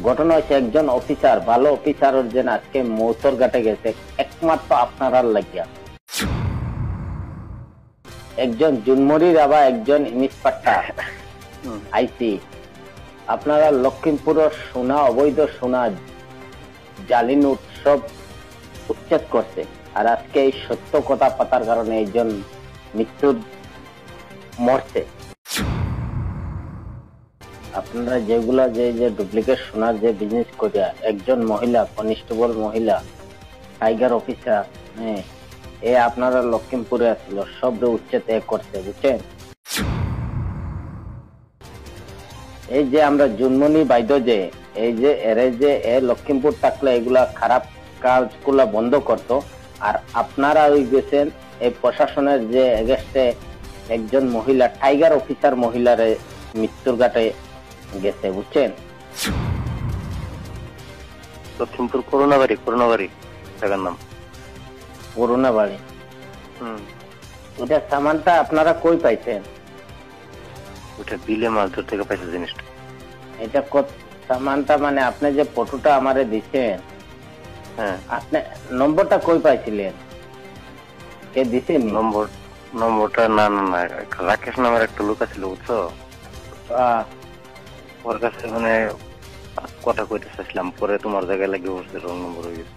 ঘটনা হচ্ছে একজন অফিসার, ভালো অফিসার যে আজকে মৌসর ঘাটে গেছে একমাত্র আপনার লাগিয়া। একজন জুনমরির আবার একজন ইন্সপেক্টর আইসি আপনারা লক্ষ্মীপুরের সোনা, অবৈধ সোনা জালি নোট সব উচ্ছেদ করছে। আর আজকে এই সত্য কথা পাতার কারণে একজন মৃত্যুর মরছে। আপনারা যেগুলা যে ডুপ্লিকেট সোনার যে বিজনেস করিয়া একজন মহিলা, কনস্টেবল মহিলা, টাইগার অফিসার, হ্যাঁ, এ আপনারা লক্ষ্মীপুরে আসছিল, সব উচ্ছেদ করছে, বুঝছেন? এই যে আমরা জুনমনি বাইদ যে এই যে এর যে লক্ষ্মীপুর থাকলে এগুলা খারাপ কাজগুলা বন্ধ করতো। আর আপনারা ওই গেছেন এই প্রশাসনের যে এগেস্টে একজন মহিলা, টাইগার অফিসার মহিলারে মৃত্যুর ঘাটে গেছে, বুঝছেন? লক্ষ্মীপুর করোনাবাড়ি জায়গার নাম করোনাবাড়ি। ওটা সামানটা আপনারা কই পাইছেন? ওটা বিলে মাছ ধর থেকে পাইছে জিনিসটা। এটা সামানটা মানে আপনি যে ফটোটা আমারে দিচ্ছেন, হ্যাঁ, আপনি নম্বরটা কই পাইছিলেন? কে দিছেন নম্বরটা? না, রাকেশ নামের একটা লোক ছিল, বুঝছো? ওর কাছে মানে কথা কইতে চাইছিলাম, পরে তোমার জায়গায় লাগিয়ে বসছে, রং নম্বর হয়ে গেছে।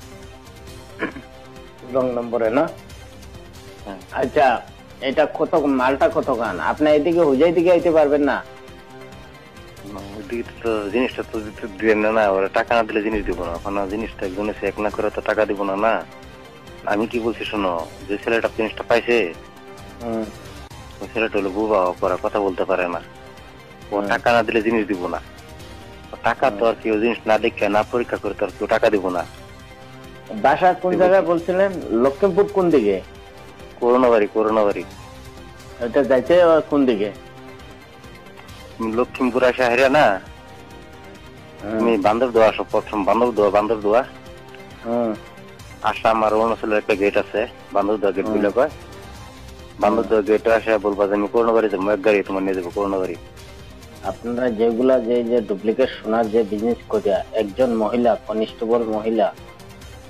রং নম্বরে না? আচ্ছা, এটা কত মালটা কত গান? আপনি এদিকে হুজাই দিকে আইতে পারবেন না? জিনিসটা তো দিবেন না, ওরা টাকা না দিলে জিনিস দিব না। ওখানে জিনিসটা একজনে চেক না করে তো টাকা দিব না। না, আমি কি বলছি শোনো, যে ছেলেটা জিনিসটা পাইছে ওই ছেলেটা হলো বুবা, করা কথা বলতে পারে না। ও টাকা না দিলে জিনিস দিব না। টাকা তো আর কেউ জিনিস না দেখে না পরীক্ষা করে তো আর কেউ টাকা দিব না। বাসা কোন জায়গায় বলছিলেন? লক্ষ্মীপুর কোন দিকে? করোনাবাড়ি। এটা যাইতে কোন দিকে? লক্ষ্মীপুর আসা হেরিয়া না, তুমি বান্দরদোয়া আসো। প্রথম বান্দরদোয়া আসা আমার অরুণাচলের একটা গেট আছে, বান্দরদোয়া গেট বলে কয়। বান্দরদোয়া গেটে আসা বলবা যে আমি করোনাবাড়ি যাবো, এক গাড়ি তোমার নিয়ে যাবো করোনাবাড়ি। আপনারা যেগুলা যে ডুপ্লিকেট সোনার যে বিজনেস করিয়া একজন মহিলা, কনস্টেবল মহিলা,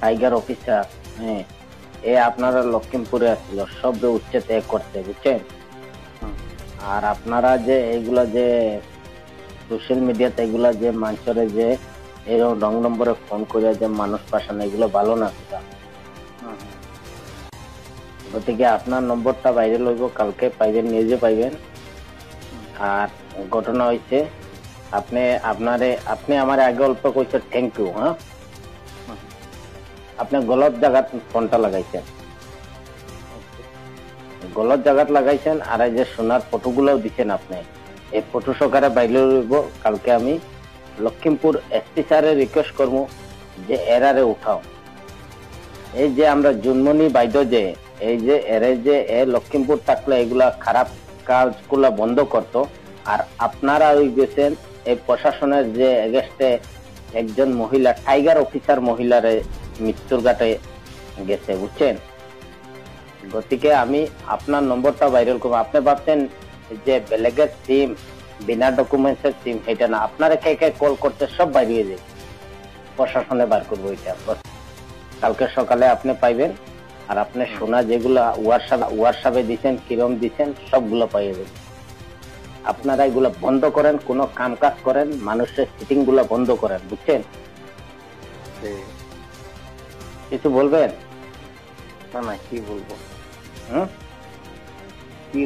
টাইগার অফিসার, হ্যাঁ, এ আপনারা লক্ষ্মীপুরে আসছিল, সব উচ্ছেদ করছে, বুঝছেন? আর আপনারা যে এইগুলা যে সোশ্যাল মিডিয়াতে এগুলা যে মানুষের যে এরকম রং নম্বরে ফোন করিয়া যে মানুষ পাঠানো, এগুলো ভালো না। গতিকে আপনার নম্বরটা বাইরে লইব, কালকে পাইবেন, নিজে পাইবেন। আর ঘটনা হয়েছে আপনি আমার আগে অল্প কইছে থ্যাংক ইউ। হ্যাঁ, আপনি গলত জায়গাত ফোনটা লাগাইছেন, গলত জায়গাত লাগাইছেন। আর এই যে সোনার ফটোগুলোও দিচ্ছেন আপনি, এই ফটো সহকারে বাইরে লইব। কালকে আমি লক্ষ্মীপুর এসপি স্যারের রিকোয়েস্ট করবো যে এরারে উঠাও। এই যে আমরা জুনমনি বাইদ যে এই যে এরে যে লক্ষ্মীপুর থাকলে এগুলা খারাপ কাজগুলা বন্ধ করতো। আর আপনারা ওই গেছেন এই প্রশাসনের যে এগেস্টে একজন মহিলা, টাইগার অফিসার মহিলারে মৃত্যুর ঘাটে গেছে, বুঝছেন? গতিকে আমি আপনার নম্বরটা ভাইরাল করবো। আপনি ভাবছেন যে বেলেগের সিম, বিনা ডকুমেন্টসের সিম, এটা না। আপনারা কে কে কল করতে সব বাইরে যায়, প্রশাসনে বার করবো এটা। কালকে সকালে আপনি পাইবেন। আর আপনি সোনা যেগুলা হোয়াটসঅ্যাপে দিচ্ছেন, কিরম দিচ্ছেন, সবগুলো পাইয়ে যাবেন। আপনারা এগুলা বন্ধ করেন, কোন কাম কাজ করেন, মানুষের সিটিং গুলা বন্ধ করেন, বুঝছেন? কিছু বলবেন? না, কি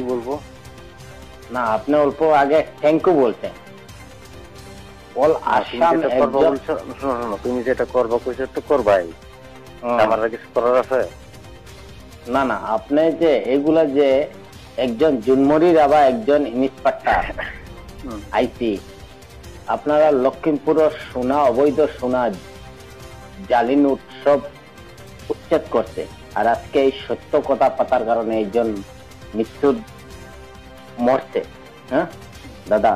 বলবো না, আপনি অল্প আগে থ্যাংক ইউ বলছেন। তুমি যেটা করবো কইছো তো করবাই, আমার কিছু করার আছে? না, আপনি যে এগুলা যে একজন জুনমরির আবার একজন ইন্সপেক্টর আইসি আপনারা লক্ষ্মীপুরের সোনা, অবৈধ সোনা জালি নোট সব উচ্ছেদ করছে। আর আজকে এই সত্য কথা পাতার কারণে একজন মৃত্যুর মরছে। হ্যাঁ দাদা,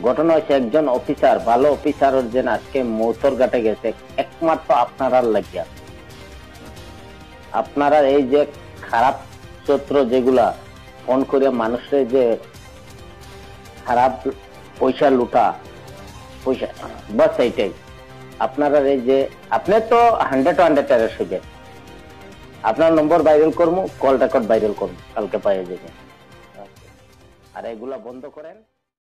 ঘটনা হচ্ছে একজন অফিসার, ভালো অফিসার যে আজকে মৌসর ঘাটে গেছে একমাত্র আপনারা লাগিয়া। আপনারা এই যে খারাপ চরিত্র যেগুলা ফোন করে মানুষের যে খারাপ পয়সা লুটা, পয়সা বাস এইটাই। আপনারা এই যে আপনি তো 100 টেরাস হইবে, আপনার নম্বর ভাইরাল করবো, কল রেকর্ড ভাইরাল করবো, কালকে পাইয়ে যাবেন। আর এগুলা বন্ধ করেন।